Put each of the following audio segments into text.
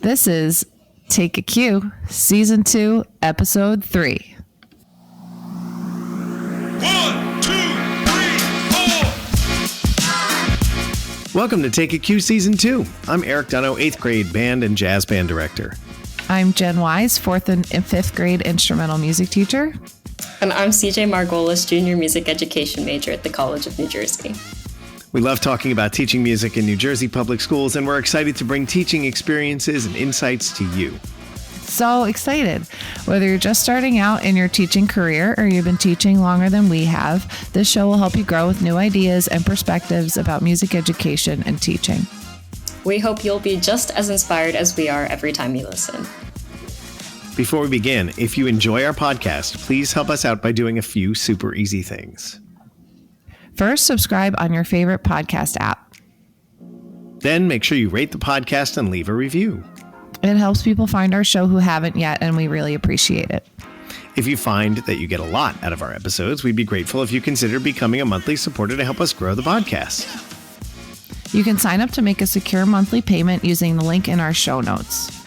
This is Take a Cue, Season 2, Episode 3. 1, 2, 3, 4. Welcome to Take a Cue Season 2. I'm Erik Donough, 8th grade band and jazz band director. I'm Jen Wise, 4th and 5th grade instrumental music teacher. And I'm CJ Margolis, junior music education major at the College of New Jersey. We love talking about teaching music in New Jersey public schools, and we're excited to bring teaching experiences and insights to you. So excited. Whether you're just starting out in your teaching career or you've been teaching longer than we have, this show will help you grow with new ideas and perspectives about music education and teaching. We hope you'll be just as inspired as we are every time you listen. Before we begin, if you enjoy our podcast, please help us out by doing a few super easy things. First, subscribe on your favorite podcast app. Then make sure you rate the podcast and leave a review. It helps people find our show who haven't yet, and we really appreciate it. If you find that you get a lot out of our episodes, we'd be grateful if you consider becoming a monthly supporter to help us grow the podcast. You can sign up to make a secure monthly payment using the link in our show notes.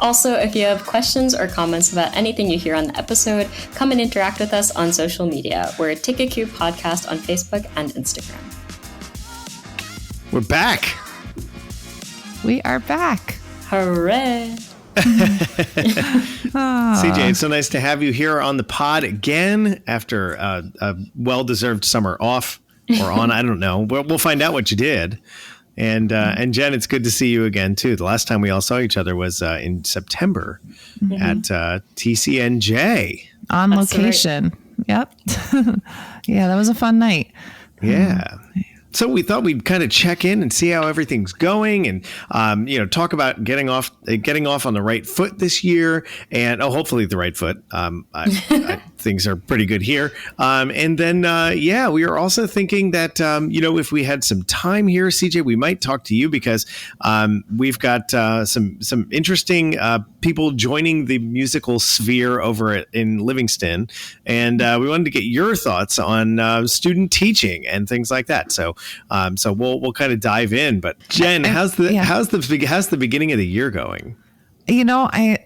Also, if you have questions or comments about anything you hear on the episode, come and interact with us on social media. We're at Take a Cue Podcast on Facebook and Instagram. We're back. We are back. Hooray! CJ, it's so nice to have you here on the pod again after a well-deserved summer off or on. I don't know. We'll find out what you did. And Jen, it's good to see you again, too. The last time we all saw each other was in September at TCNJ. On That's location. Right. Yep. Yeah, that was a fun night. Yeah. So we thought we'd kind of check in and see how everything's going and, talk about getting off on the right foot this year and, hopefully the right foot. Things are pretty good here. And then, we are also thinking that, if we had some time here, CJ, we might talk to you because we've got some interesting people joining the musical sphere over in Livingston. And we wanted to get your thoughts on student teaching and things like that. So we'll kind of dive in. But Jen, how's the beginning of the year going? You know, I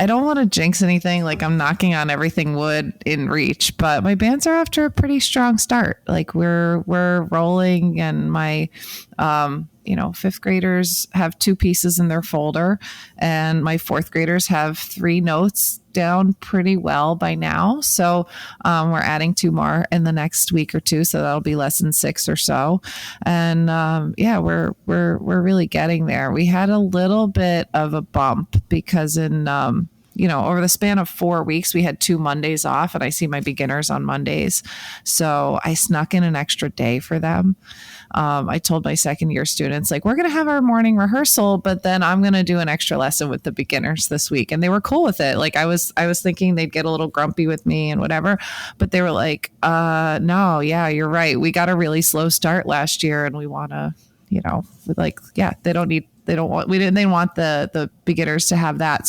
don't want to jinx anything. Like I'm knocking on everything wood in reach, but my bands are after a pretty strong start. Like we're rolling, and my fifth graders have 2 pieces in their folder, and my 4th graders have 3 notes down pretty well by now. So we're adding 2 more in the next week or 2, so that'll be lesson 6 or so. And we're really getting there. We had a little bit of a bump because in over the span of 4 weeks, we had 2 Mondays off, and I see my beginners on Mondays. So I snuck in an extra day for them. I told my 2nd year students, like, we're going to have our morning rehearsal, but then I'm going to do an extra lesson with the beginners this week. And they were cool with it. Like I was thinking they'd get a little grumpy with me and whatever, but they were like, no, yeah, you're right. We got a really slow start last year, and we want to, they don't want the beginners to have that.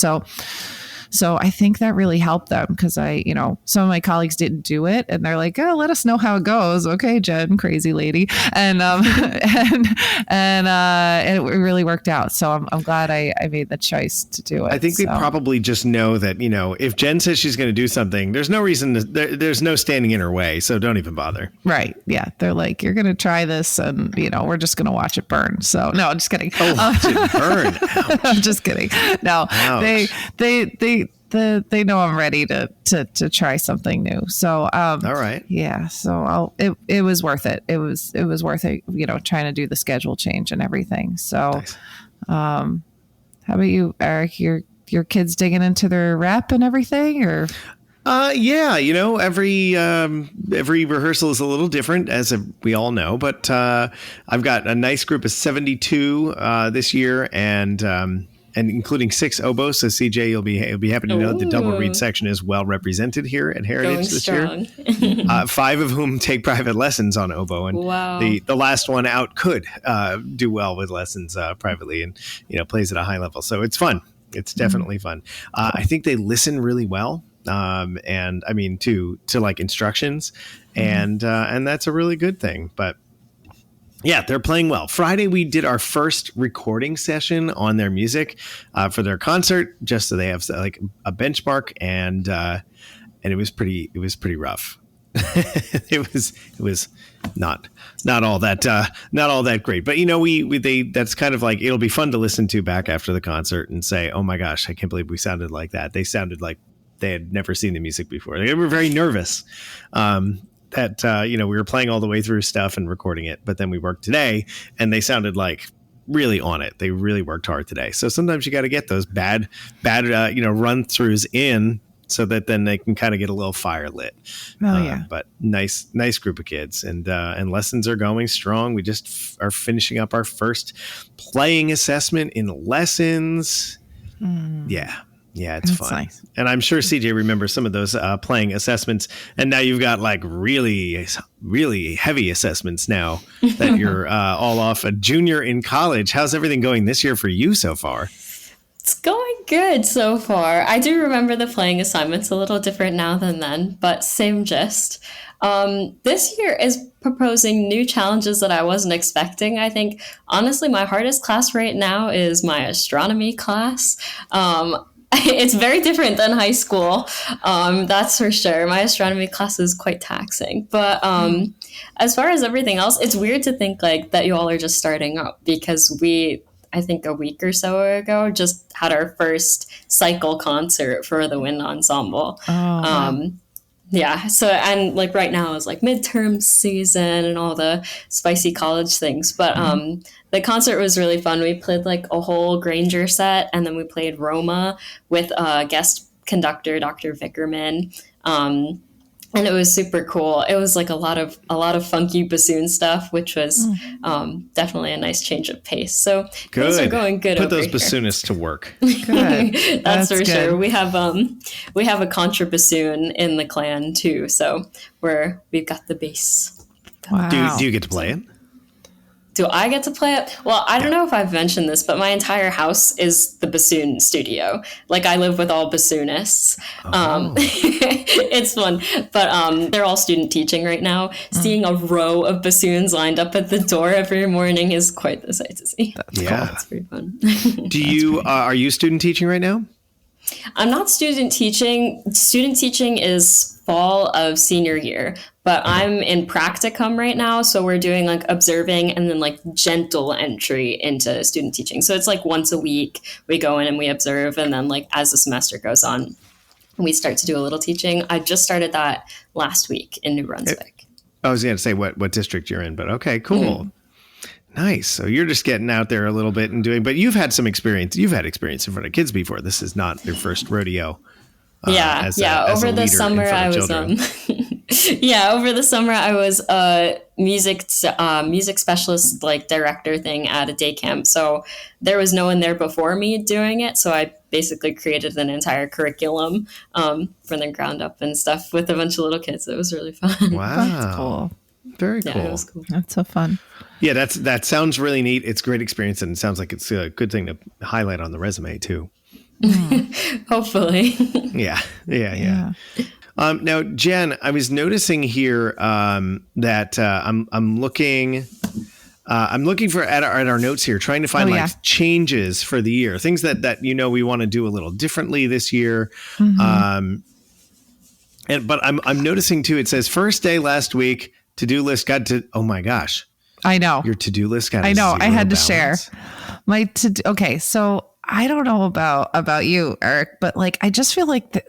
So I think that really helped them because some of my colleagues didn't do it, and they're like, oh, let us know how it goes. Okay, Jen, crazy lady. And it really worked out. So I'm glad I made the choice to do it. I think they probably just know that, if Jen says she's going to do something, there's no reason, there's no standing in her way. So don't even bother. Right. Yeah. They're like, you're going to try this and, we're just going to watch it burn. So no, I'm just kidding. Oh, watch it burn. I'm just kidding. No, ouch. They know I'm ready to try something new. So, all right. Yeah. So it was worth it. It was worth it, trying to do the schedule change and everything. So, nice. How about you, Erik? Your kids digging into their rep and everything, or? Every rehearsal is a little different, as we all know, but I've got a nice group of 72 this year, and including 6 oboes. So CJ, you'll be happy to know the double reed section is well represented here at Heritage this year. 5 of whom take private lessons on oboe, and wow. the last one out could do well with lessons privately, and plays at a high level. So it's fun. It's definitely fun. I think they listen really well. And I mean to like instructions, and that's a really good thing. But Yeah, they're playing well. Friday, we did our first recording session on their music for their concert, just so they have like a benchmark, and it was pretty rough. it was not all that great, but that's kind of like, it'll be fun to listen to back after the concert and say, oh my gosh, I can't believe we sounded like that. They sounded like they had never seen the music before. They were very nervous. We were playing all the way through stuff and recording it, but then we worked today and they sounded like really on it. They really worked hard today. So sometimes you got to get those bad run throughs in so that then they can kind of get a little fire lit. Oh yeah. But nice group of kids, and lessons are going strong. We just are finishing up our first playing assessment in lessons. Yeah, it's fun. Nice. And I'm sure CJ remembers some of those playing assessments. And now you've got like really, really heavy assessments now that you're all off a junior in college. How's everything going this year for you so far? It's going good so far. I do remember the playing assignments a little different now than then, but same gist. This year is proposing new challenges that I wasn't expecting. I think, honestly, my hardest class right now is my astronomy class. It's very different than high school. That's for sure. My astronomy class is quite taxing. But as far as everything else, it's weird to think like that you all are just starting up, because we, I think a week or so ago, just had our first cycle concert for the wind ensemble. Yeah. So, and like right now is like midterm season and all the spicy college things. But the concert was really fun. We played like a whole Granger set, and then we played Roma with guest conductor, Dr. Vickerman. And it was super cool. It was like a lot of funky bassoon stuff, which was definitely a nice change of pace. So things are going good. Put those bassoonists to work. Good. That's for good. Sure. We have a contrabassoon in the clan too, so we've got the bass. Wow. Do you get to play it? Do I get to play it? Well, I don't know if I've mentioned this, but my entire house is the bassoon studio. Like, I live with all bassoonists. It's fun. But they're all student teaching right now. Seeing a row of bassoons lined up at the door every morning is quite the sight to see. That's pretty fun. Are you student teaching right now? I'm not student teaching. Student teaching is fall of senior year, but I'm in practicum right now. So we're doing like observing and then like gentle entry into student teaching. So it's like once a week we go in and we observe. And then like as the semester goes on, we start to do a little teaching. I just started that last week in New Brunswick. I was going to say what district you're in, but okay, cool. Mm-hmm. Nice. So you're just getting out there a little bit and doing, but you've had some experience. You've had experience in front of kids before. This is not your first rodeo. Over the summer I was over the summer I was a music specialist, like director thing at a day camp. So there was no one there before me doing it. So I basically created an entire curriculum from the ground up and stuff with a bunch of little kids. It was really fun. Wow. That's cool. Very cool. Yeah, it was cool. That's so fun. Yeah, that sounds really neat. It's a great experience, and it sounds like it's a good thing to highlight on the resume too. Hopefully. Yeah. Now, Jen, I was noticing here that I'm looking for at our notes here, trying to find changes for the year, things that we want to do a little differently this year. But I'm noticing too. It says first day last week, to-do list got to. Oh my gosh. I know. Your to-do list got. I know. I had to balance. share my Okay, so I don't know about you, Erik, but like I just feel like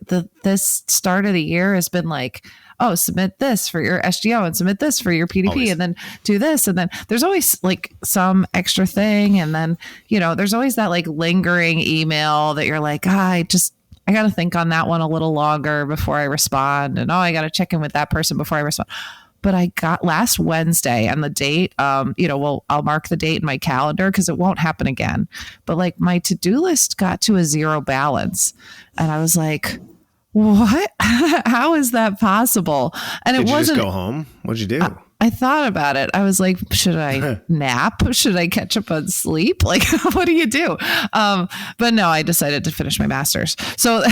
this start of the year has been like, oh, submit this for your SGO and submit this for your PDP always. And then do this, and then there's always like some extra thing, and then there's always that like lingering email that you're like, I got to think on that one a little longer before I respond, and I got to check in with that person before I respond. But I got last Wednesday, and the date, I'll mark the date in my calendar because it won't happen again. But like my to-do list got to a zero balance, and I was like, "What? How is that possible?" And Did it wasn't. You just go home? What'd you do? I thought about it. I was like, should I nap? Should I catch up on sleep? Like, what do you do? But no, I decided to finish my master's. So,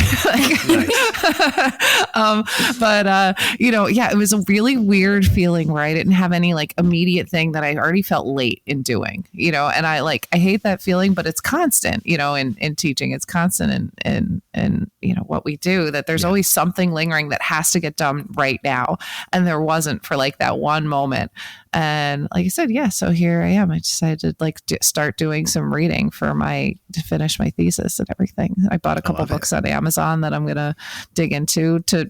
yeah, it was a really weird feeling where I didn't have any like immediate thing that I already felt late in doing, and I hate that feeling, but it's constant, in teaching, it's constant in what we do, that there's always something lingering that has to get done right now. And there wasn't for like that one moment. And like I said, so here I am. I decided to start doing some reading to finish my thesis and everything. I bought a couple books on Amazon that I'm going to dig into to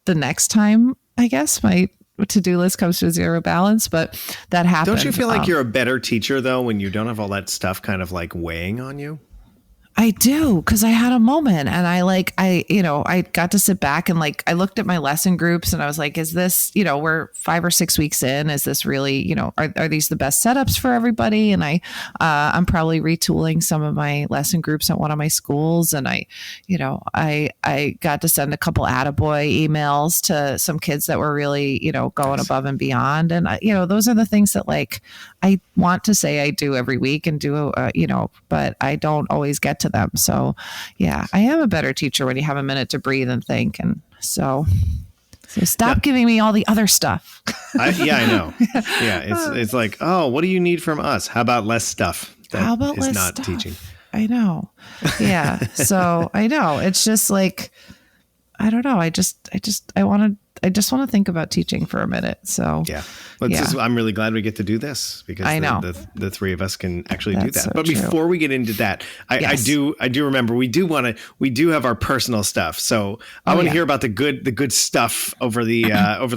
the next time, I guess, my to-do list comes to a zero balance, but that happened. Don't you feel like you're a better teacher though, when you don't have all that stuff kind of like weighing on you? I do, because I had a moment and I got to sit back and like I looked at my lesson groups and I was like, is this, we're 5 or 6 weeks in, is this really, are these the best setups for everybody? And I'm probably retooling some of my lesson groups at one of my schools, and I got to send a couple attaboy emails to some kids that were really going above and beyond, and those are the things that like I want to say I do every week and do but I don't always get to them. So yeah, I am a better teacher when you have a minute to breathe and think. And so stop giving me all the other stuff. I know. Yeah. It's like, oh, what do you need from us? How about less stuff? How about less not stuff? Teaching. I know. Yeah. So I know it's just like, I don't know. I just want to think about teaching for a minute. So yeah, I'm really glad we get to do this, because I know the three of us can actually do that. So but before we get into that, I do remember we do have our personal stuff. So I want to hear about the good stuff over the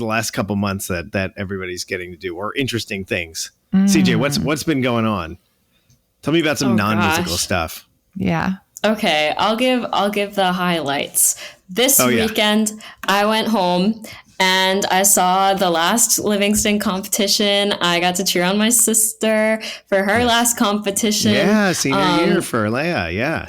last couple months that everybody's getting to do, or interesting things. CJ, what's been going on? Tell me about some non-musical stuff. Yeah. Okay, I'll give the highlights. This weekend, I went home and I saw the last Livingston competition. I got to cheer on my sister for her last competition. Yeah, senior year for Leia. Yeah.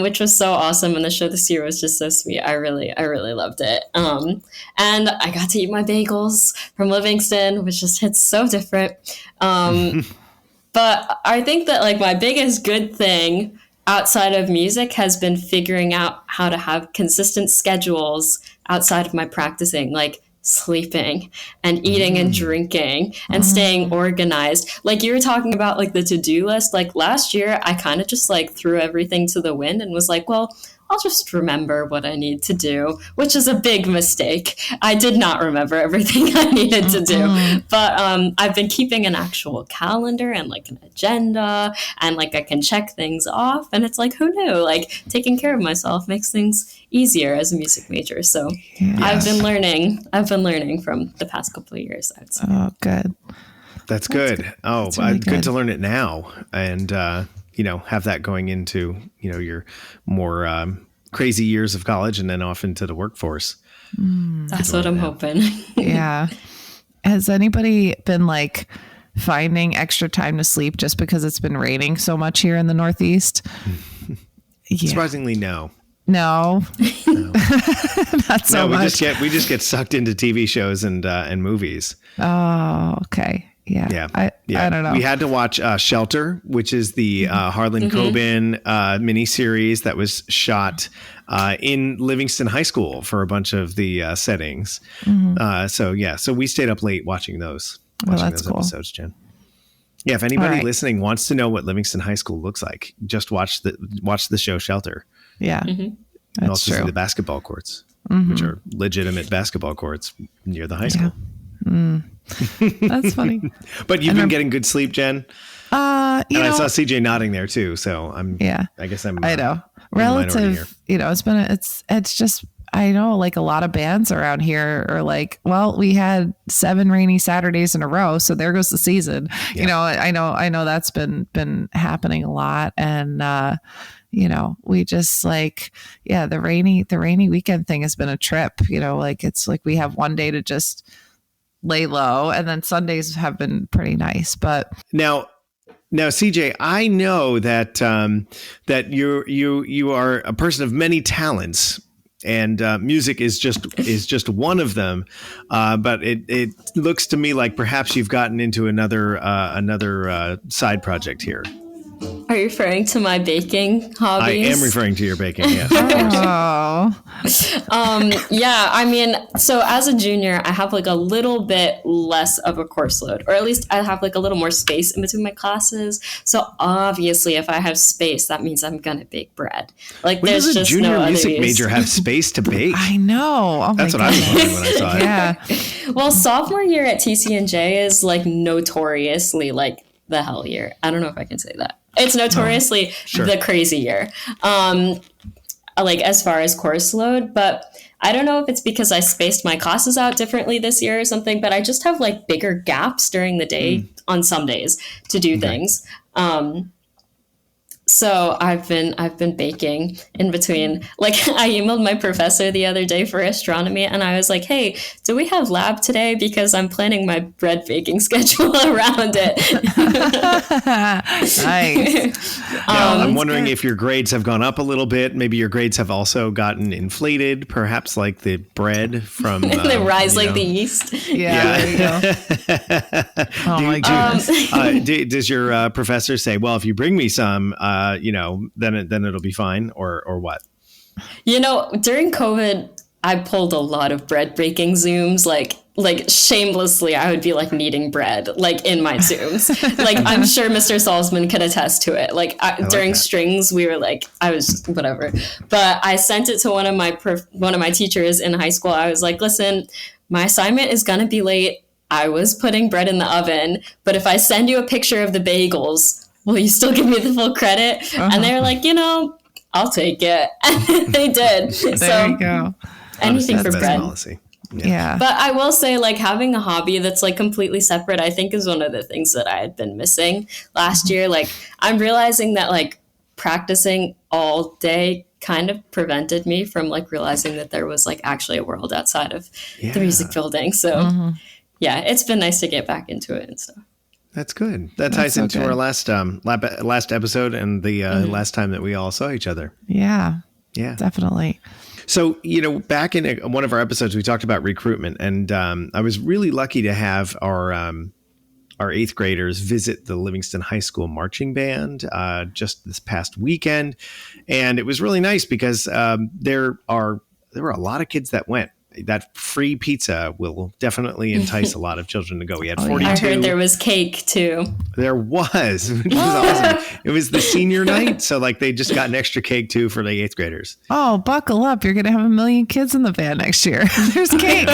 Which was so awesome, and the show this year was just so sweet. I really loved it. And I got to eat my bagels from Livingston, which just hits so different. But I think that like my biggest good thing outside of music has been figuring out how to have consistent schedules outside of my practicing, like sleeping and eating and drinking and staying organized. Like you were talking about like the to-do list, like last year I kind of just like threw everything to the wind and was like, well, I'll just remember what I need to do, which is a big mistake. I did not remember everything I needed to do, but I've been keeping an actual calendar and like an agenda, and like I can check things off, and it's like, who knew? Like taking care of myself makes things easier as a music major. So I've been learning from the past couple of years, I would say. Oh, good. That's good. Oh, really good to learn it now. And, have that going into, your more crazy years of college and then off into the workforce. That's what I'm hoping. Yeah. Has anybody been like finding extra time to sleep just because it's been raining so much here in the Northeast? Surprisingly, no. No. Not so much. We just get sucked into TV shows and movies. Oh, okay. Yeah. I don't know. We had to watch Shelter, which is the Harlan Coben miniseries that was shot in Livingston High School for a bunch of the settings. So we stayed up late watching those episodes, Jen. Yeah, if anybody listening wants to know what Livingston High School looks like, just watch the show Shelter. Yeah, and also see the basketball courts, which are legitimate basketball courts near the high school. That's funny. But you've been getting good sleep, Jen? I saw CJ nodding there too, so I guess I'm I know. Relative, it's just, I know like a lot of bands around here are like, well, we had 7 rainy Saturdays in a row, so there goes the season. Yeah. I know that's been happening a lot, and we just like, the rainy weekend thing has been a trip. Like it's like we have one day to just lay low, and then Sundays have been pretty nice. But now CJ, I know that that you are a person of many talents, and music is just one of them. But it looks to me like perhaps you've gotten into another side project here. Are you referring to my baking hobbies? I am referring to your baking, yes. Yeah, I mean, so as a junior, I have like a little bit less of a course load, or at least I have like a little more space in between my classes. So obviously, if I have space, that means I'm gonna bake bread. Like, When there's does a just junior no other music use. major have space to bake? I know. Oh That's my what I was goodness. wondering when I saw it. Yeah. Well, sophomore year at TCNJ is like notoriously like the hell year. I don't know if I can say that. It's notoriously Sure. the crazy year. Like as far as course load, but I don't know if it's because I spaced my classes out differently this year or something, but I just have like bigger gaps during the day on some days to do things. So I've been baking in between. Like, I emailed my professor the other day for astronomy, and I was like, "Hey, do we have lab today? Because I'm planning my bread baking schedule around it." Nice. Now, I'm wondering if your grades have gone up a little bit. Maybe your grades have also gotten inflated, perhaps like the bread from They rise like the yeast. Yeah. There you go. Oh my goodness. Does your professor say, "Well, if you bring me some, then it'll be fine," or what? You know, during COVID, I pulled a lot of bread baking Zooms. Like shamelessly, I would be like kneading bread, like in my Zooms. Like, I'm sure Mr. Salzman could attest to it. Like, during strings, we were like, I was whatever. But I sent it to one of my teachers in high school. I was like, "Listen, my assignment is gonna be late. I was putting bread in the oven, but if I send you a picture of the bagels, will you still give me the full credit?" And they were like, "I'll take it." And they did. There you go. Anything for Best bread. policy. Yeah. But I will say, like, having a hobby that's like completely separate, I think is one of the things that I had been missing last year. Like, I'm realizing that like practicing all day kind of prevented me from like realizing that there was like actually a world outside of the music building. So yeah, it's been nice to get back into it and stuff. That's good. That ties so into good. our last episode and the last time that we all saw each other. Yeah. Yeah. Definitely. So, back in one of our episodes, we talked about recruitment, and I was really lucky to have our eighth graders visit the Livingston High School marching band just this past weekend. And it was really nice because there were a lot of kids that went. That free pizza will definitely entice a lot of children to go. We had 42. I heard there was cake too. There was, which was awesome. It was the senior night, so like they just got an extra cake too for the eighth graders. Oh, buckle up. You're going to have 1 million kids in the band next year. There's cake.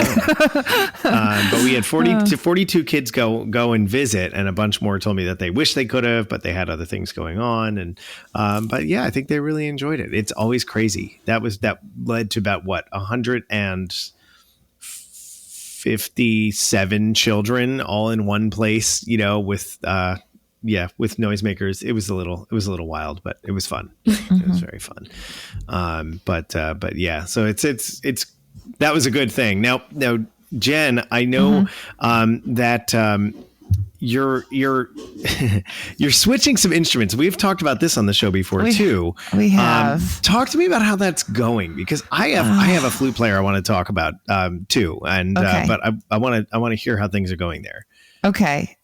But we had 42 kids go and visit, and a bunch more told me that they wish they could have, but they had other things going on. And but yeah, I think they really enjoyed it. It's always crazy. That led to about 157 children all in one place, with noisemakers. It was a little wild, but it was fun. It was very fun. But yeah, so it's that was a good thing. Now, Jen, I know that you're switching some instruments. We've talked about this on the show before too. We have. Talk to me about how that's going, because I have a flute player I want to talk about too, and but I want to hear how things are going there. Okay.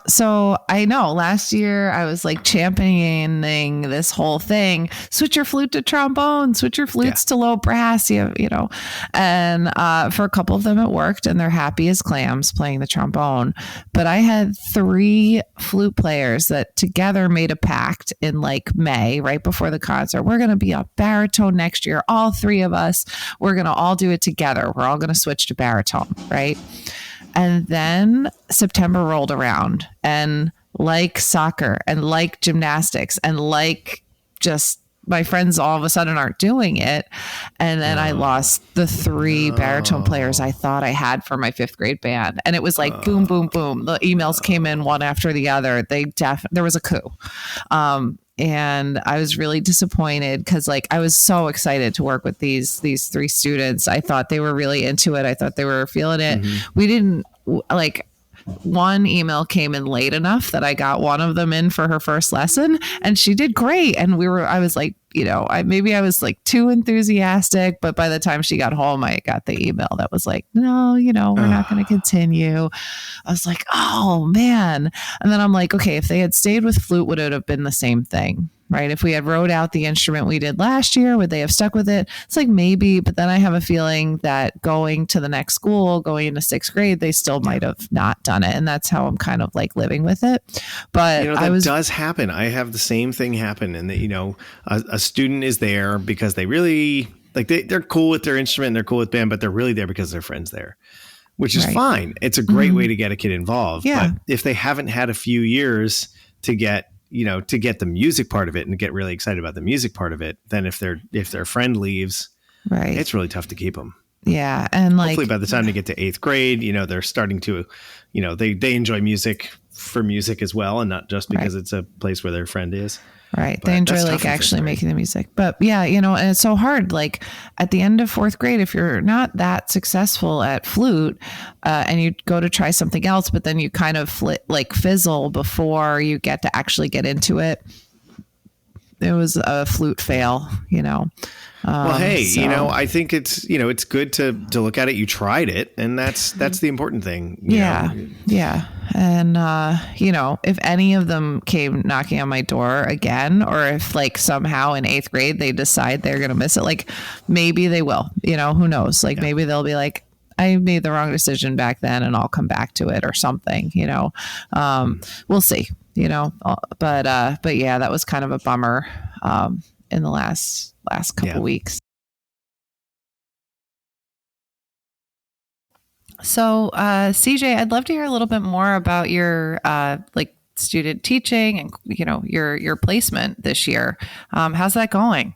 So I know last year I was like championing this whole thing. Switch your flute to trombone, switch your flutes to low brass, and for a couple of them it worked and they're happy as clams playing the trombone. But I had 3 flute players that together made a pact in like May, right before the concert. We're going to be a baritone next year. All 3 of us, we're going to all do it together. We're all going to switch to baritone, right? And then September rolled around, and like soccer and like gymnastics and like just my friends all of a sudden aren't doing it. And then I lost the 3 baritone players I thought I had for my 5th grade band. And it was like boom, boom, boom. The emails came in one after the other. There was a coup. And I was really disappointed because like I was so excited to work with these 3 students. I thought they were really into it. I thought they were feeling it. We didn't like one email came in late enough that I got one of them in for her first lesson and she did great. And I was like maybe I was like too enthusiastic, but by the time she got home, I got the email that was like, no, we're not going to continue. I was like, oh man. And then I'm like, okay, if they had stayed with flute, would it have been the same thing? Right? If we had wrote out the instrument we did last year, would they have stuck with it? It's like maybe, but then I have a feeling that going to the next school, going into 6th grade, they still might have not done it. And that's how I'm kind of like living with it. But that does happen. I have the same thing happen. And that, a student is there because they really like, they're cool with their instrument, they're cool with band, but they're really there because their friend's there, which is fine. It's a great way to get a kid involved. Yeah. But if they haven't had a few years to get the music part of it and get really excited about the music part of it, then if their friend leaves, right, it's really tough to keep them. Yeah. And like, hopefully by the time they get to 8th grade, they're starting to, they enjoy music for music as well. And not just because it's a place where their friend is. Right. But they enjoy like actually making the music. But yeah, and it's so hard. Like at the end of 4th grade, if you're not that successful at flute and you go to try something else, but then you kind of fizzle before you get to actually get into it. It was a flute fail, Well, hey, I think it's, it's good to look at it. You tried it, and that's the important thing. Yeah. And, if any of them came knocking on my door again, or if like somehow in 8th grade, they decide they're going to miss it, like maybe they will, who knows? Like maybe they'll be like, I made the wrong decision back then and I'll come back to it or something, we'll see, but yeah, that was kind of a bummer, in the last couple weeks. So, CJ, I'd love to hear a little bit more about your student teaching and your placement this year. How's that going?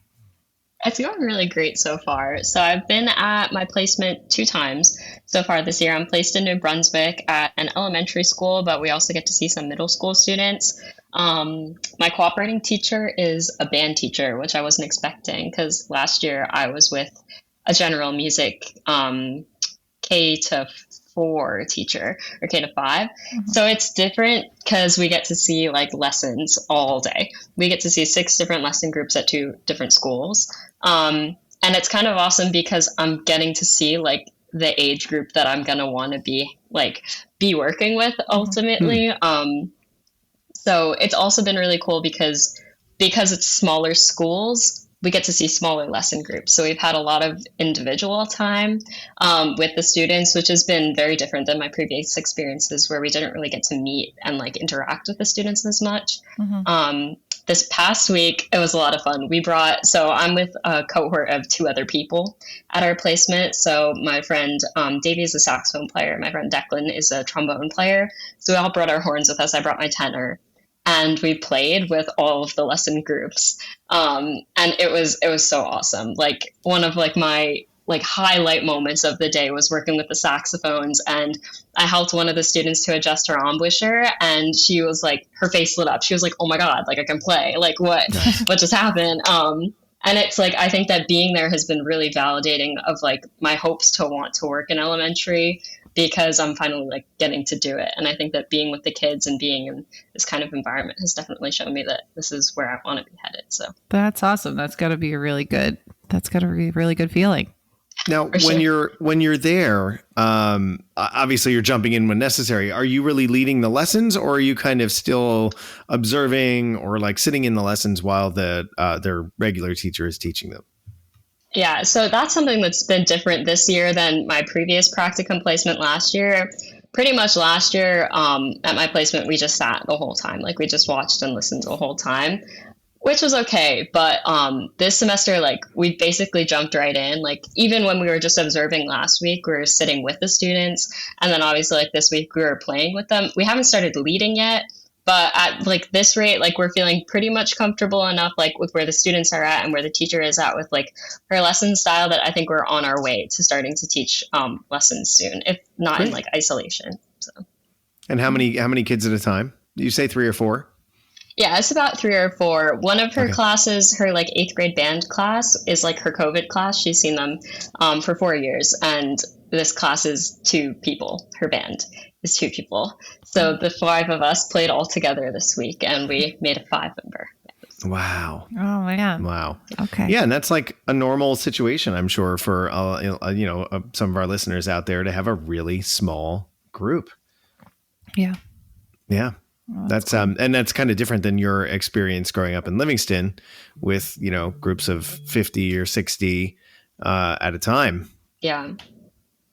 It's going really great so far. So I've been at my placement 2 times so far this year. I'm placed in New Brunswick at an elementary school, but we also get to see some middle school students. My cooperating teacher is a band teacher, which I wasn't expecting because last year I was with a general music K-4 teacher or K-5. Mm-hmm. So it's different because we get to see like lessons all day. We get to see 6 different lesson groups at 2 different schools. And it's kind of awesome because I'm getting to see like the age group that I'm going to want to be working with ultimately. Mm-hmm. So it's also been really cool because it's smaller schools, we get to see smaller lesson groups. So we've had a lot of individual time with the students, which has been very different than my previous experiences where we didn't really get to meet and like interact with the students as much. Mm-hmm. This past week, it was a lot of fun. So I'm with a cohort of 2 other people at our placement. So my friend Davey is a saxophone player. My friend Declan is a trombone player. So we all brought our horns with us. I brought my tenor. And we played with all of the lesson groups. And it was so awesome. Like one of like my highlight moments of the day was working with the saxophones, and I helped one of the students to adjust her embouchure, and she was like, her face lit up. She was like, oh my God, like I can play, like what just happened? And it's like, I think that being there has been really validating of like my hopes to want to work in elementary, because I'm finally like getting to do it. And I think that being with the kids and being in this kind of environment has definitely shown me that this is where I want to be headed. So that's awesome. That's gotta be a really good feeling. Now, when you're there, obviously you're jumping in when necessary. Are you really leading the lessons, or are you kind of still observing or like sitting in the lessons while their regular teacher is teaching them? Yeah, so that's something that's been different this year than my previous practicum placement last year. Pretty much last year at my placement, we just sat the whole time. Like we just watched and listened the whole time, which was okay. But this semester, like we basically jumped right in. Like even when we were just observing last week, we were sitting with the students. And then obviously like this week we were playing with them. We haven't started leading yet. But at like this rate, like we're feeling pretty much comfortable enough, like with where the students are at and where the teacher is at with like her lesson style, that I think we're on our way to starting to teach lessons soon, if not in like isolation. So. And how many kids at a time? You say 3 or 4? Yeah, it's about 3 or 4. One of her classes, her like 8th grade band class, is like her COVID class. She's seen them for 4 years, and this class is 2 people. Her band is 2 people. So the 5 of us played all together this week, and we made a 5-member. Wow. Oh man. Wow. Okay. Yeah, and that's like a normal situation, I'm sure, for some of our listeners out there to have a really small group. Yeah. Yeah. Well, That's cool. and that's kind of different than your experience growing up in Livingston with, groups of 50 or 60 at a time. Yeah.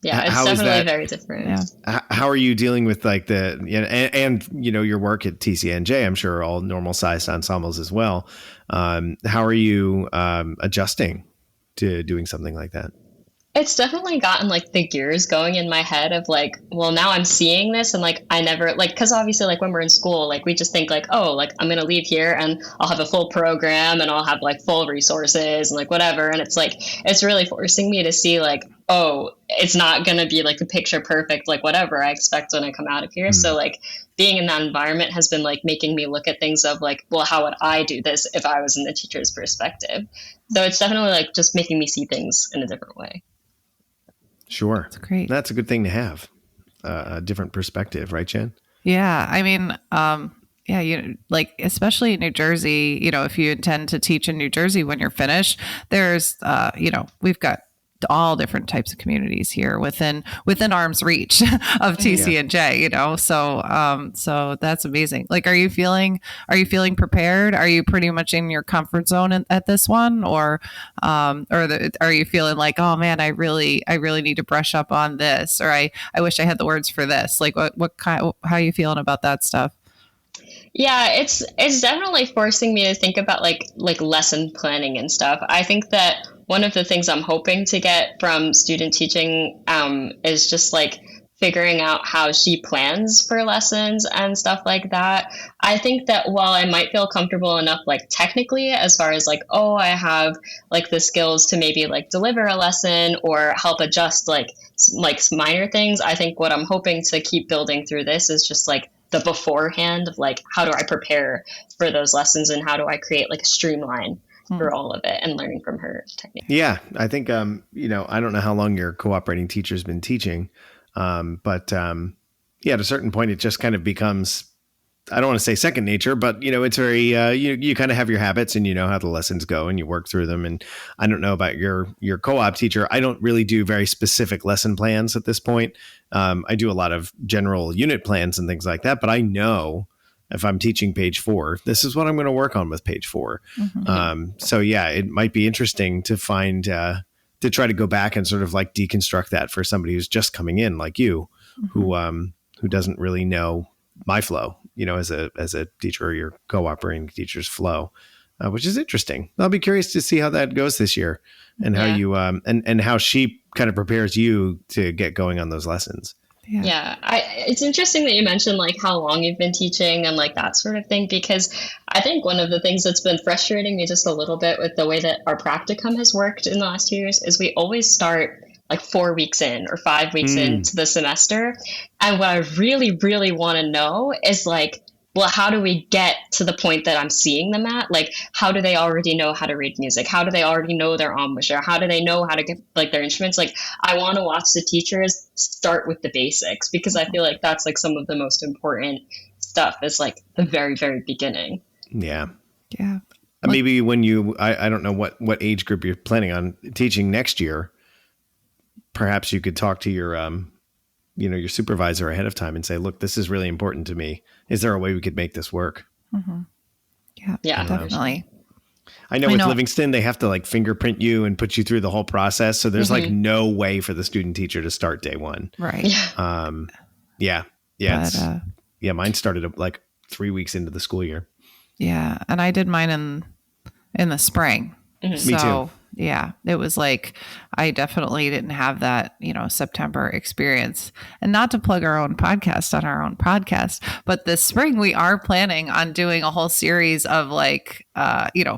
Yeah, it's How is definitely that? very different. Yeah. How are you dealing with like and your work at TCNJ? I'm sure are all normal sized ensembles as well. How are you adjusting to doing something like that? It's definitely gotten like the gears going in my head of like, well, now I'm seeing this and like I never like, because obviously like when we're in school, like we just think like, oh, like I'm gonna leave here and I'll have a full program and I'll have like full resources and like whatever. And it's like it's really forcing me to see like, oh, it's not gonna be like a picture perfect like whatever I expect when I come out of here. So like being in that environment has been like making me look at things of like, well, how would I do this if I was in the teacher's perspective? So it's definitely like just making me see things in a different way. Sure. That's great. That's a good thing to have. A different perspective, right, Jen? Yeah. I mean, yeah, like, especially in New Jersey, if you intend to teach in New Jersey when you're finished, there's, we've got all different types of communities here within arm's reach of TCNJ, so that's amazing. Like, are you feeling prepared? Are you pretty much in your comfort zone at this one, or are you feeling like, oh man, I really need to brush up on this, or I wish I had the words for this? Like, what kind, how are you feeling about that stuff? Yeah, it's definitely forcing me to think about like lesson planning and stuff. I think that one of the things I'm hoping to get from student teaching is just like figuring out how she plans for lessons and stuff like that. I think that while I might feel comfortable enough like technically as far as like, oh, I have like the skills to maybe like deliver a lesson or help adjust like minor things, I think what I'm hoping to keep building through this is just like the beforehand of like, how do I prepare for those lessons and how do I create like a streamline for all of it and learning from her technique. Yeah, I think, I don't know how long your cooperating teacher's been teaching, but at a certain point, it just kind of becomes, I don't want to say second nature, but, it's very, you kind of have your habits and you know how the lessons go and you work through them. And I don't know about your co-op teacher. I don't really do very specific lesson plans at this point. I do a lot of general unit plans and things like that, but I know if I'm teaching page 4, this is what I'm going to work on with page 4. So yeah, it might be interesting to find, to try to go back and sort of like deconstruct that for somebody who's just coming in like you, who doesn't really know my flow, as a teacher or your cooperating teacher's flow, which is interesting. I'll be curious to see how that goes this year and how you, and how she kind of prepares you to get going on those lessons. Yeah, it's interesting that you mentioned like how long you've been teaching and like that sort of thing, because I think one of the things that's been frustrating me just a little bit with the way that our practicum has worked in the last 2 years is we always start like 4 weeks in or 5 weeks into the semester. And what I really, really want to know is like, well, how do we get to the point that I'm seeing them at? Like, how do they already know how to read music? How do they already know their embouchure? How do they know how to get like their instruments? Like, I want to watch the teachers start with the basics because I feel like that's like some of the most important stuff is like the very, very beginning. Yeah. Yeah. Maybe when I don't know what age group you're planning on teaching next year, perhaps you could talk to your, your supervisor ahead of time and say, look, this is really important to me. Is there a way we could make this work? Yeah, definitely. I know with Livingston, they have to like fingerprint you and put you through the whole process. So there's like no way for the student teacher to start day one. Right. Yeah. But, mine started like 3 weeks into the school year. Yeah. And I did mine in the spring. Me So, too. yeah, it was like, I definitely didn't have that, September experience. And not to plug our own podcast on our own podcast, but this spring we are planning on doing a whole series of like,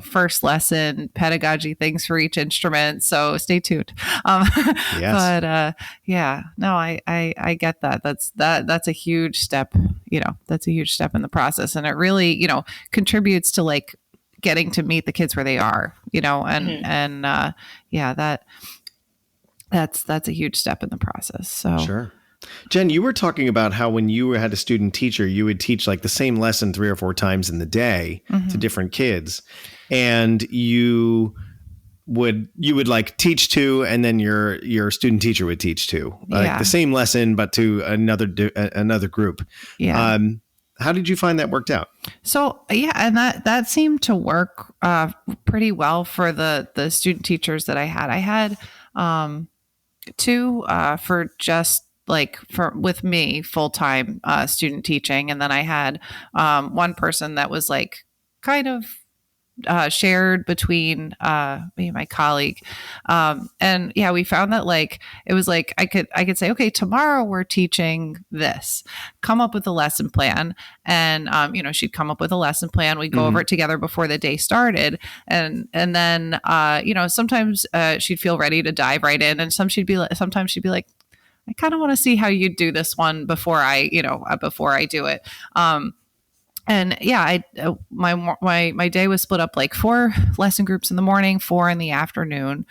first lesson pedagogy things for each instrument. So stay tuned. Yes. But I get that. That's a huge step, that's a huge step in the process. And it really, contributes to like, getting to meet the kids where they are, that's a huge step in the process. So sure. Jen, you were talking about how when you had a student teacher, you would teach like the same lesson 3 or 4 times in the day to different kids. And you would like teach 2 and then your student teacher would teach 2, like the same lesson, but to another group. Yeah. How did you find that worked out? So and that seemed to work pretty well for the student teachers that I had. I had 2 for just like with me full-time student teaching, and then I had one person that was like kind of shared between me and my colleague, and we found that like it was like I could say, okay, tomorrow we're teaching this, come up with a lesson plan, and she'd come up with a lesson plan, we'd go over it together before the day started, and then sometimes she'd feel ready to dive right in, and sometimes she'd be like, I kind of want to see how you do this one before I do it. And my day was split up like 4 lesson groups in the morning, 4 in the afternoon.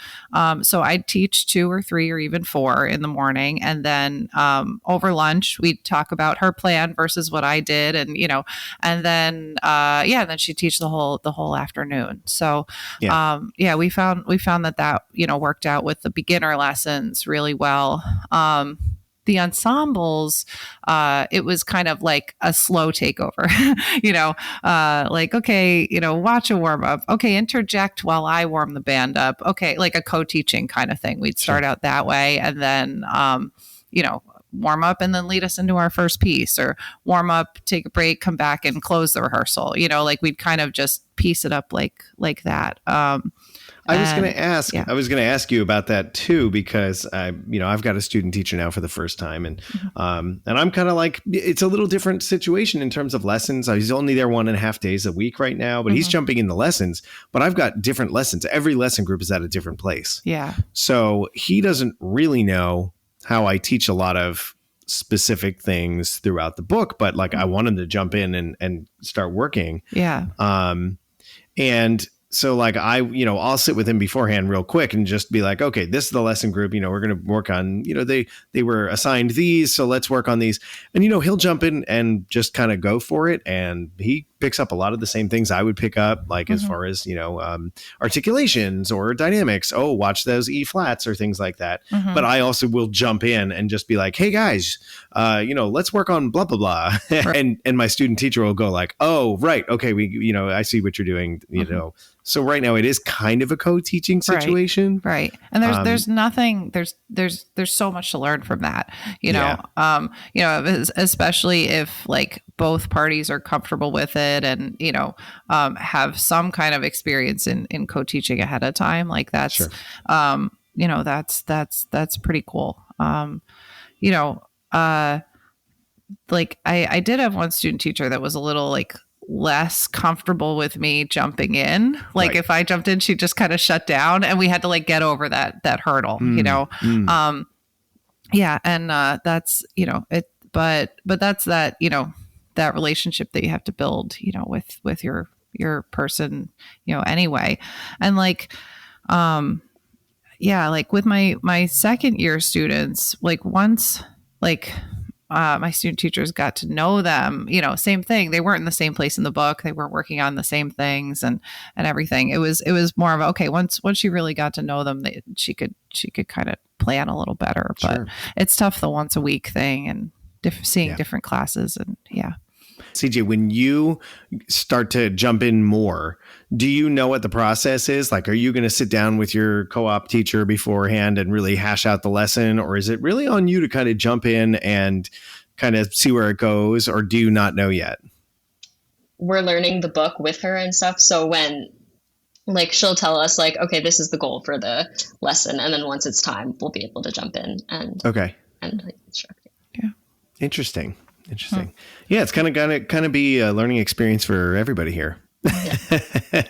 So I'd teach 2 or 3 or even 4 in the morning. And then over lunch, we'd talk about her plan versus what I did. And, and then she'd teach the whole afternoon. So, we found that, worked out with the beginner lessons really well. The ensembles, it was kind of like a slow takeover, like, okay, watch a warm up. Okay, interject while I warm the band up. Okay, like a co-teaching kind of thing. We'd start out that way, and then, warm up and then lead us into our first piece, or warm up, take a break, come back and close the rehearsal. Like we'd kind of just piece it up like that. I was going to ask you about that too, because I've got a student teacher now for the first time, and I'm kind of like, it's a little different situation in terms of lessons. He's only there 1.5 days a week right now, but he's jumping in the lessons, but I've got different lessons. Every lesson group is at a different place. Yeah. So he doesn't really know how I teach a lot of specific things throughout the book, but like I want him to jump in and start working. Yeah. And so like I'll sit with him beforehand real quick and just be like, okay, this is the lesson group, we're going to work on, they were assigned these, so let's work on these. And, he'll jump in and just kind of go for it. And he picks up a lot of the same things I would pick up, like as far as, articulations or dynamics. Oh, watch those E flats or things like that. But I also will jump in and just be like, hey guys, let's work on blah, blah, blah. Right. and my student teacher will go like, oh, right. Okay. I see what you're doing, So right now it is kind of a co-teaching situation. Right. And there's nothing, there's so much to learn from that, especially if like both parties are comfortable with it and, have some kind of experience in co-teaching ahead of time. Like that's, that's pretty cool. Like I did have one student teacher that was a little like less comfortable with me jumping in. Like if I jumped in, she'd just kind of shut down, and we had to like get over that hurdle, and that's, it, but that's that, that relationship that you have to build, with your person, anyway. And like, like with my second year students, like once, like, my student teachers got to know them, same thing. They weren't in the same place in the book. They weren't working on the same things and everything. It was more of okay. Once she really got to know them, she could kind of plan a little better. But it's tough, the once a week thing and seeing different classes and CJ, when you start to jump in more, do you know what the process is? Like, are you going to sit down with your co-op teacher beforehand and really hash out the lesson? Or is it really on you to kind of jump in and kind of see where it goes? Or do you not know yet? We're learning the book with her and stuff. So when like she'll tell us like, okay, this is the goal for the lesson. And then once it's time, we'll be able to jump in and like, instruct. Yeah. Interesting. Yeah, it's kind of be a learning experience for everybody here.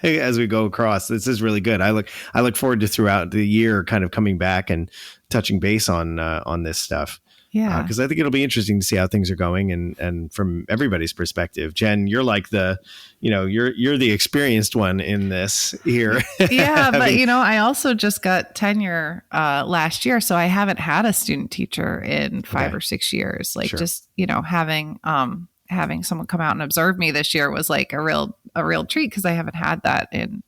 As we go across. This is really good. I look forward to throughout the year kind of coming back and touching base on this stuff. Yeah. Because I think it'll be interesting to see how things are going, and from everybody's perspective. Jen, you're like you're the experienced one in this here. Yeah, but I also just got tenure last year, so I haven't had a student teacher in 5 or 6 years. Like, just having someone come out and observe me this year was like a real treat, because I haven't had that in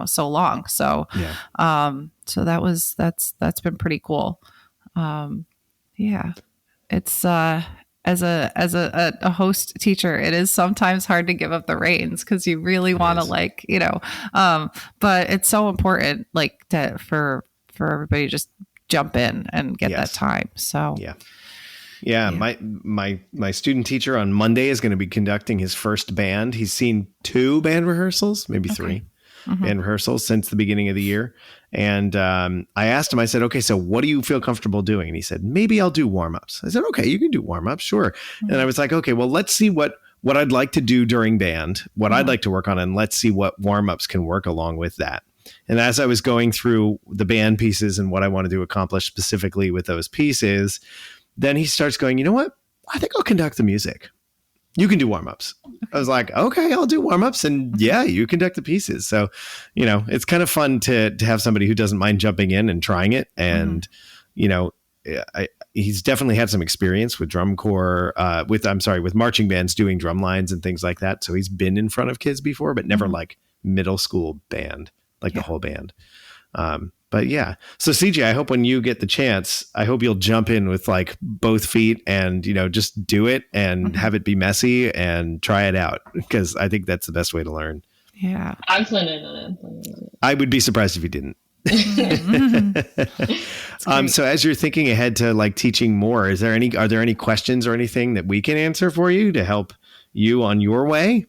so long. So so that's been pretty cool. Yeah, it's as a host teacher, it is sometimes hard to give up the reins, because you really want to but it's so important for everybody to just jump in and get that time. So yeah. My student teacher on Monday is going to be conducting his first band. He's seen 2 band rehearsals, maybe 3 band rehearsals since the beginning of the year. And I asked him, I said, okay, so what do you feel comfortable doing? And he said, maybe I'll do warm-ups. I said, okay, you can do warm-ups, sure. And I was like, okay, well, let's see what I'd like to do during band, what I'd like to work on, and let's see what warm-ups can work along with that. And as I was going through the band pieces and what I wanted to accomplish specifically with those pieces, then he starts going, you know what? I think I'll conduct the music. You can do warm-ups. I was like, okay, I'll do warm-ups, and you conduct the pieces. So, it's kind of fun to have somebody who doesn't mind jumping in and trying it. And, he's definitely had some experience with drum corps, with marching bands doing drum lines and things like that. So he's been in front of kids before, but never like middle school band, the whole band. But yeah, so CJ, I hope when you get the chance, I hope you'll jump in with both feet and, just do it and have it be messy and try it out, because I think that's the best way to learn. Yeah. I'm planning on it. I would be surprised if you didn't. So as you're thinking ahead to teaching more, are there any questions or anything that we can answer for you to help you on your way?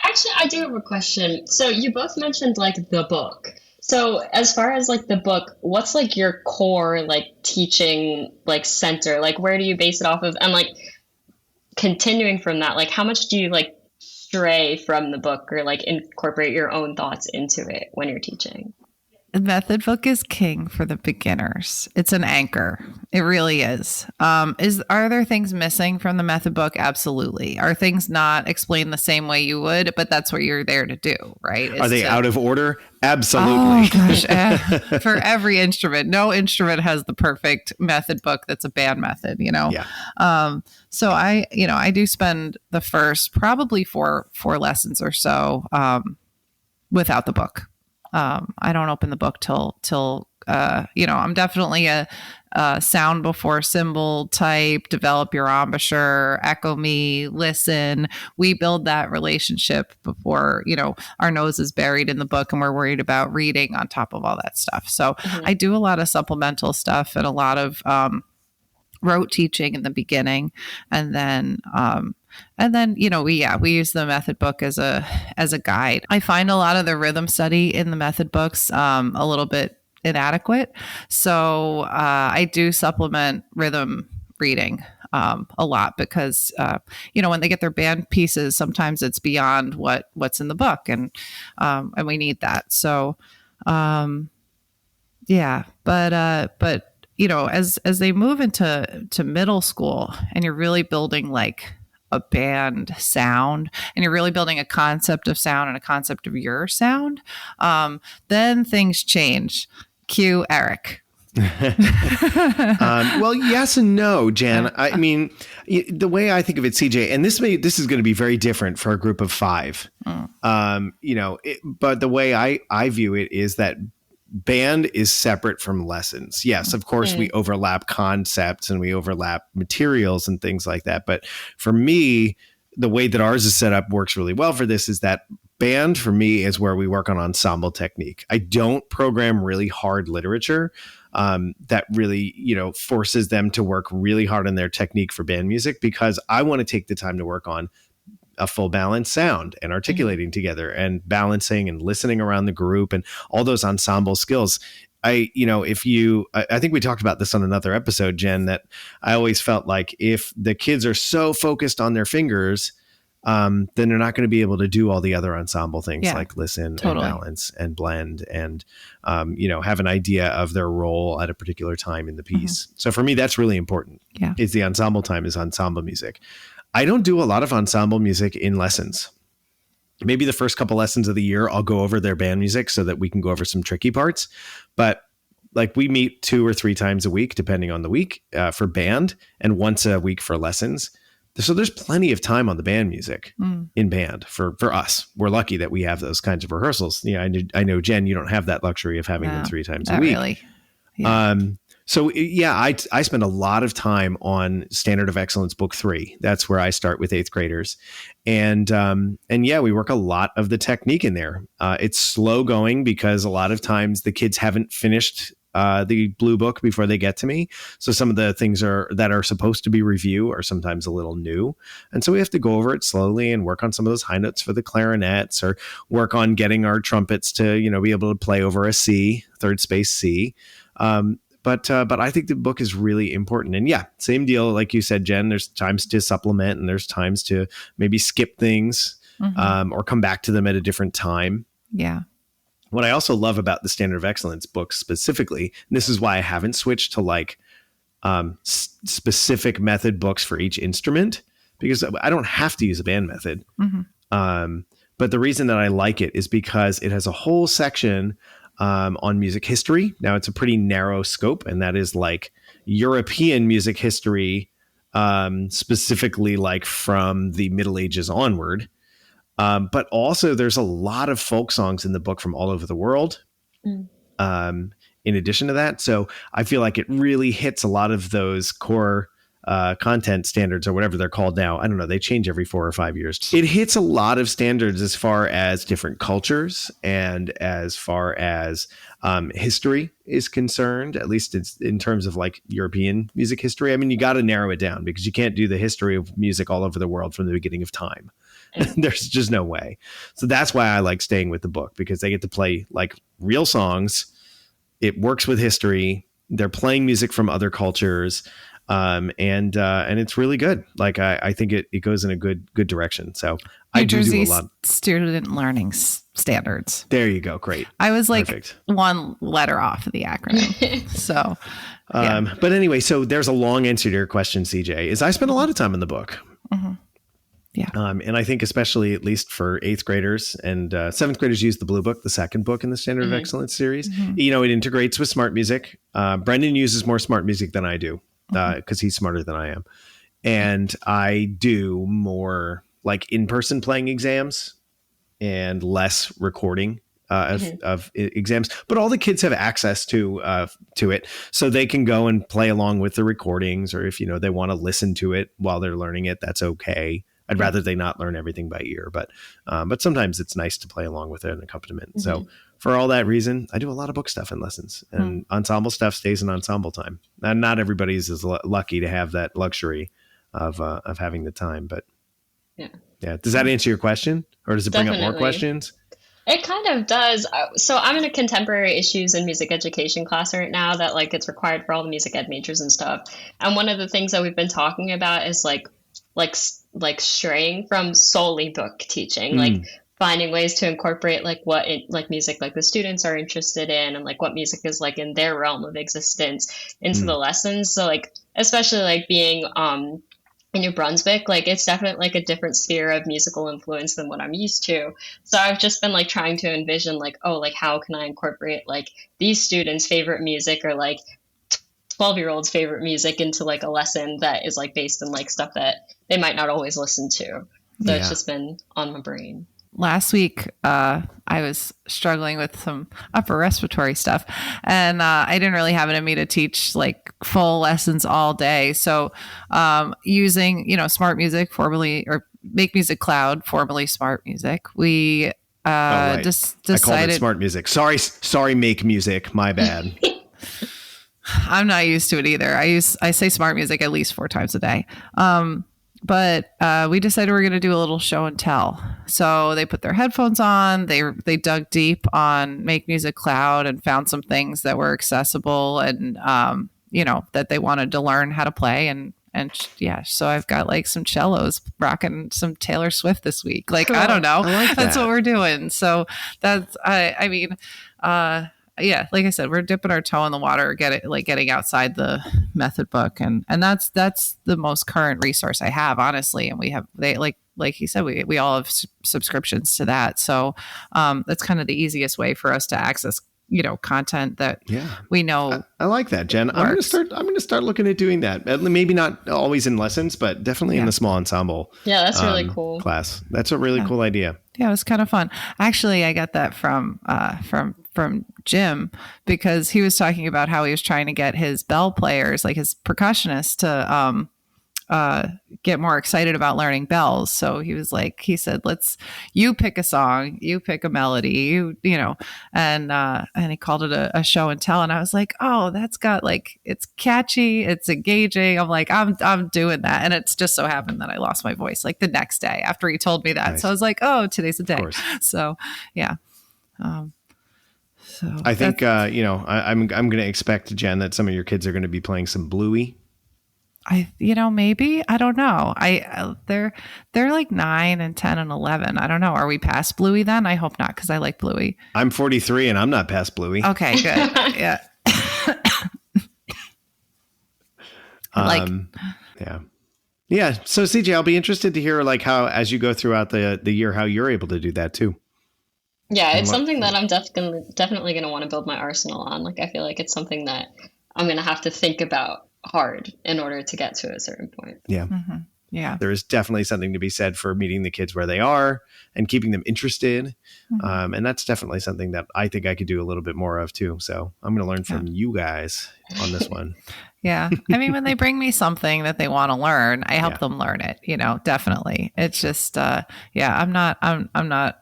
Actually, I do have a question. So you both mentioned the book. So as far as the book, what's your core teaching center? Where do you base it off of? And continuing from that, how much do you stray from the book or incorporate your own thoughts into it when you're teaching? The method book is king for the beginners. It's an anchor. It really is. Are there things missing from the method book? Absolutely. Are things not explained the same way you would? But that's what you're there to do, right? Are they out of order? Absolutely. Oh gosh, for every instrument, no instrument has the perfect method book that's a band method. Yeah. So I do spend the first probably four lessons or so without the book. I don't open the book till I'm definitely a sound before symbol type, develop your embouchure, echo me, listen. We build that relationship before, our nose is buried in the book and we're worried about reading on top of all that stuff. So I do a lot of supplemental stuff and a lot of rote teaching in the beginning. And then we use the method book as a guide. I find a lot of the rhythm study in the method books a little bit inadequate. So I do supplement rhythm reading a lot, because when they get their band pieces, sometimes it's beyond what's in the book, and we need that. So but as they move into middle school and you're really building a band sound, and you're really building a concept of sound and a concept of your sound, then things change. Cue Erik. Well, yes and no, Jen. I mean, the way I think of it, CJ, and this is going to be very different for a group of 5. But the way I view it is that band is separate from lessons. Yes, of course, we overlap concepts and we overlap materials and things like that. But for me, the way that ours is set up works really well for this is that band for me is where we work on ensemble technique. I don't program really hard literature that really, forces them to work really hard on their technique for band music, because I want to take the time to work on a full balanced sound and articulating together and balancing and listening around the group and all those ensemble skills. I think we talked about this on another episode, Jen, that I always felt like if the kids are so focused on their fingers, then they're not going to be able to do all the other ensemble things like listen totally. and balance and blend and, have an idea of their role at a particular time in the piece. So for me, that's really important. Yeah. Is the ensemble time is ensemble music. I don't do a lot of ensemble music in lessons. Maybe the first couple lessons of the year, I'll go over their band music so that we can go over some tricky parts. But like we meet 2 or 3 times a week, depending on the week, for band, and once a week for lessons. So there's plenty of time on the band music in band for us. We're lucky that we have those kinds of rehearsals. I know, Jen, you don't have that luxury of having them 3 times a week. Really. Yeah. I spend a lot of time on Standard of Excellence Book 3. That's where I start with 8th graders. And we work a lot of the technique in there. It's slow going because a lot of times the kids haven't finished the blue book before they get to me. So some of the things that are supposed to be review are sometimes a little new. And so we have to go over it slowly and work on some of those high notes for the clarinets, or work on getting our trumpets to, be able to play over a C, third space C. But I think the book is really important. And yeah, same deal. Like you said, Jen, there's times to supplement and there's times to maybe skip things or come back to them at a different time. Yeah. What I also love about the Standard of Excellence books specifically, and this is why I haven't switched to specific method books for each instrument, because I don't have to use a band method. But the reason that I like it is because it has a whole section on music history. Now it's a pretty narrow scope, and that is like European music history, specifically like from the Middle Ages onward. But also there's a lot of folk songs in the book from all over the world. In addition to that. So I feel like it really hits a lot of those core content standards, or whatever they're called now. I don't know. They change every 4 or 5 years. It hits a lot of standards as far as different cultures and as far as history is concerned, at least it's in terms of like European music history. I mean, you got to narrow it down because you can't do the history of music all over the world from the beginning of time. There's just no way. So that's why I like staying with the book, because they get to play like real songs. It works with history. They're playing music from other cultures. And it's really good. Like I think it goes in a good direction. So I do a lot. Student learning standards. There you go. Great. I was like Perfect. 1 letter off of the acronym. So, yeah. But anyway, so there's a long answer to your question, CJ, is I spend a lot of time in the book. Yeah. And I think especially at least for 8th graders and 7th graders use the blue book, the second book in the Standard of Excellence series. It integrates with smart music. Brendan uses more smart music than I do. Because he's smarter than I am. And I do more like in-person playing exams and less recording of exams. But all the kids have access to it. So they can go and play along with the recordings, or if, they want to listen to it while they're learning it, that's okay. I'd rather they not learn everything by ear, but sometimes it's nice to play along with an accompaniment. So for all that reason, I do a lot of book stuff in lessons, and ensemble stuff stays in ensemble time. And not everybody's as lucky to have that luxury of having the time, but yeah. Does that answer your question, or does it bring up more questions? It kind of does. So I'm in a contemporary issues and music education class right now that like it's required for all the music ed majors and stuff. And one of the things that we've been talking about is like straying from solely book teaching, like finding ways to incorporate like what music like the students are interested in, and like what music is like in their realm of existence into the lessons. So like especially like being in New Brunswick, like it's definitely like a different sphere of musical influence than what I'm used to. So I've just been like trying to envision like, how can I incorporate like these students' favorite music, or like 12-year-olds favorite music into like a lesson that is like based in like stuff that they might not always listen to. So it's just been on my brain. Last week, I was struggling with some upper respiratory stuff, and I didn't really have it in me to teach like full lessons all day. So using, Smart Music, formerly, or Make Music Cloud, formerly Smart Music, we just decided. I called it Smart Music. Sorry, Make Music. My bad. I'm not used to it either. I say Smart Music at least 4 times a day. But we decided we're going to do a little show and tell. So they put their headphones on. They dug deep on Make Music Cloud and found some things that were accessible and, that they wanted to learn how to play. And And yeah, so I've got like some cellos rocking some Taylor Swift this week. Like, I don't know. I like that's that. what we're doing. So that's, I mean, yeah, like I said, we're dipping our toe in the water, getting outside the method book. And that's the most current resource I have, honestly. And like he said, we all have subscriptions to that. So that's kind of the easiest way for us to access, content that we know. I like that, Jen. Works. I'm going to start looking at doing that. Maybe not always in lessons, but definitely in the small ensemble. Yeah, that's really cool. Class. That's a really cool idea. Yeah, it was kind of fun. Actually, I got that from Jim, because he was talking about how he was trying to get his bell players, like his percussionists, to get more excited about learning bells. So he said, you pick a song, you pick a melody, and he called it a show and tell. And I was like, oh, that's got it's catchy, it's engaging. I'm like, I'm doing that. And it's just so happened that I lost my voice like the next day after he told me that. Nice. So I was like, oh, today's the day. So yeah. So I think, I'm going to expect, Jen, that some of your kids are going to be playing some Bluey. Maybe, I don't know. They're like 9 and 10 and 11. I don't know. Are we past Bluey then? I hope not, because I like Bluey. I'm 43 and I'm not past Bluey. Okay, good. Yeah. Yeah. So CJ, I'll be interested to hear how, as you go throughout the year, how you're able to do that too. Yeah, it's something that I'm definitely going to want to build my arsenal on. I feel like it's something that I'm going to have to think about hard in order to get to a certain point. Yeah. Mm-hmm. Yeah. There is definitely something to be said for meeting the kids where they are and keeping them interested. Mm-hmm. And that's definitely something that I think I could do a little bit more of too. So I'm going to learn from you guys on this one. Yeah. I mean, when they bring me something that they want to learn, I help them learn it, definitely. It's just, I'm not,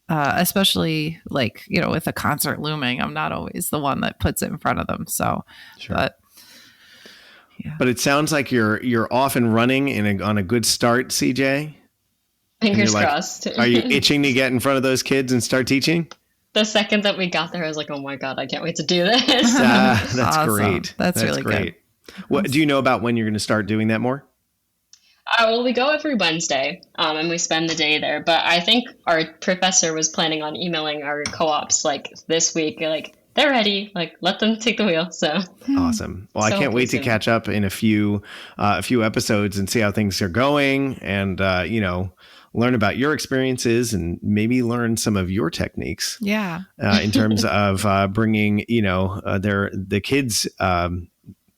especially with a concert looming, I'm not always the one that puts it in front of them. So, But it sounds like you're off and running on a good start, CJ. Fingers crossed. Are you itching to get in front of those kids and start teaching? The second that we got there, I was like, oh my God, I can't wait to do this. That's awesome. Great. That's really great. Good. What do you know about when you're going to start doing that more? Well, we go every Wednesday, and we spend the day there. But I think our professor was planning on emailing our co-ops this week, they're ready. Let them take the wheel. So awesome. Well, I can't wait to catch up in a few episodes and see how things are going, and learn about your experiences and maybe learn some of your techniques. Yeah. In terms of bringing the kids'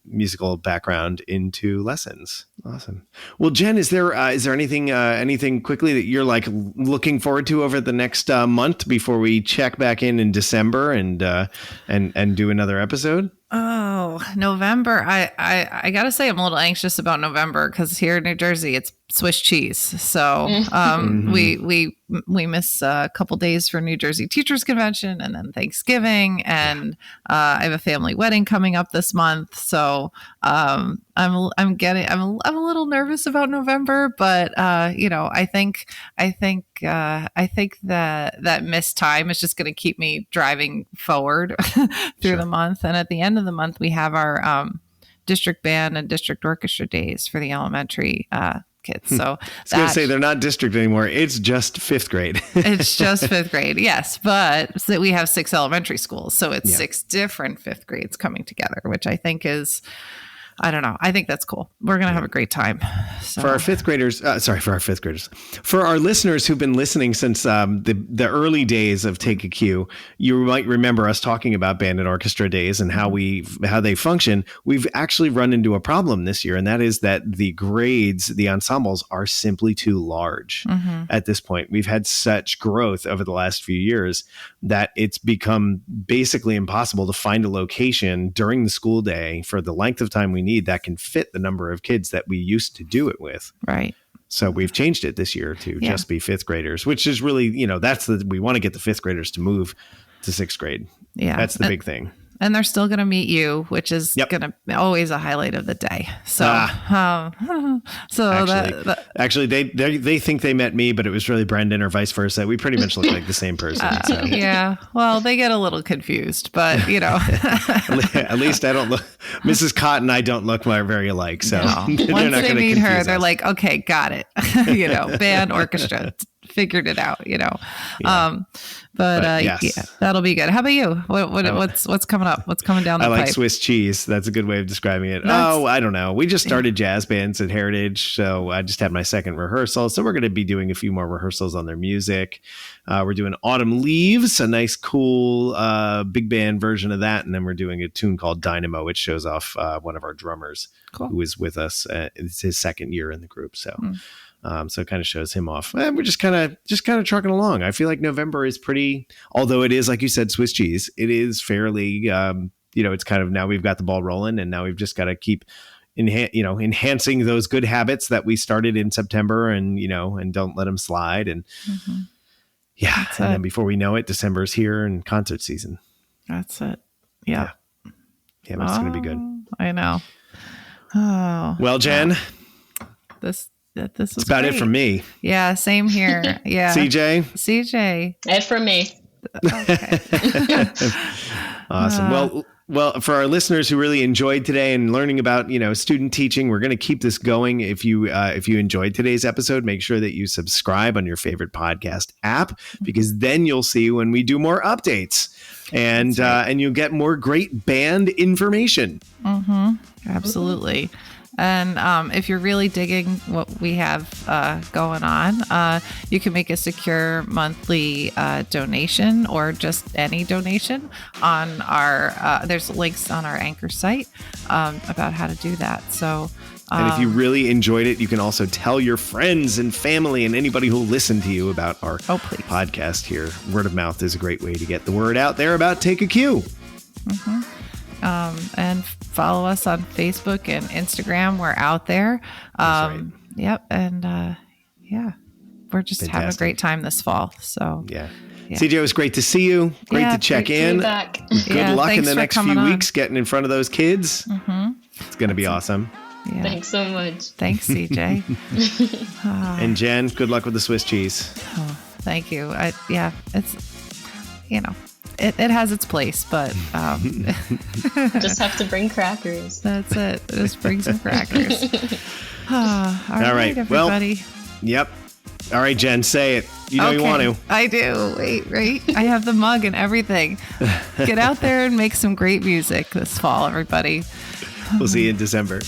musical background into lessons. Awesome. Well, Jen, is there anything quickly that you're looking forward to over the next month before we check back in December and do another episode? Oh, November. I gotta say I'm a little anxious about November because here in New Jersey it's Swiss cheese. So we miss a couple days for New Jersey Teachers Convention and then Thanksgiving, and I have a family wedding coming up this month. So I'm a little nervous about November, but I think that missed time is just going to keep me driving forward through the month. And at the end of the month, we have our district band and district orchestra days for the elementary kids. So I was going to say they're not district anymore. It's just fifth grade. It's just fifth grade. Yes. But we have 6 elementary schools. So it's 6 different fifth grades coming together, which I think is, I don't know. I think that's cool. We're going to have a great time. So. For our fifth graders, for our listeners who've been listening since the early days of Take a Cue, you might remember us talking about band and orchestra days and how they function. We've actually run into a problem this year, and that is that the grades, the ensembles, are simply too large at this point. We've had such growth over the last few years that it's become basically impossible to find a location during the school day for the length of time we need that can fit the number of kids that we used to do it with. Right. So we've changed it this year to just be fifth graders, which is really, we want to get the fifth graders to move to sixth grade. Yeah. That's the big thing. And they're still going to meet you, which is Yep. going to always a highlight of the day. So, Actually, they think they met me, but it was really Brendan or vice versa. We pretty much look like the same person. So. yeah. Well, they get a little confused, but At least I don't look. Mrs. Cotton, I don't look very alike. So no. they're Once not they going to meet confuse her, they're us. like, okay, got it. Band, orchestra, figured it out. Yeah. But yes. yeah, that'll be good. How about you? What's coming up? What's coming down the I like pipe? Swiss cheese. That's a good way of describing it. I don't know. We just started jazz bands at Heritage, so I just had my second rehearsal. So we're going to be doing a few more rehearsals on their music. We're doing Autumn Leaves, a nice, cool big band version of that, and then we're doing a tune called Dynamo, which shows off one of our drummers who is with us. It's his second year in the group, so. So it kind of shows him off. And we're just kind of trucking along. I feel like November is pretty, although it is, like you said, Swiss cheese, it is fairly, it's kind of, now we've got the ball rolling, and now we've just got to keep enhancing those good habits that we started in September, and don't let them slide. And then before we know it, December's here and concert season. That's it. Yeah. Yeah, but it's going to be good. I know. Oh, well, Jen, this was about great. it from me. Yeah, same here. Yeah. CJ. It from me. Okay. Awesome. Well, for our listeners who really enjoyed today and learning about, student teaching, we're going to keep this going. If you enjoyed today's episode, make sure that you subscribe on your favorite podcast app, because then you'll see when we do more updates, and you'll get more great band information. Absolutely. And if you're really digging what we have going on, you can make a secure monthly donation, or just any donation on our, there's links on our Anchor site about how to do that. So, and if you really enjoyed it, you can also tell your friends and family and anybody who'll listen to you about our podcast here. Word of mouth is a great way to get the word out there about Take a Cue. And follow us on Facebook and Instagram. We're out there. That's right. Yep. And we're just having a great time this fall. So yeah. CJ, it was great to see you. Great to check in. Back. Good luck in the next few weeks getting in front of those kids. It's going to be awesome. Yeah. Thanks so much. Thanks, CJ. And Jen, good luck with the Swiss cheese. Oh, thank you. It's, it has its place, but just have to bring crackers. That's it. Just bring some crackers. All right, everybody. Yep. All right, Jen, say it. You want to. I do. Wait, right? I have the mug and everything. Get out there and make some great music this fall, everybody. We'll see you in December.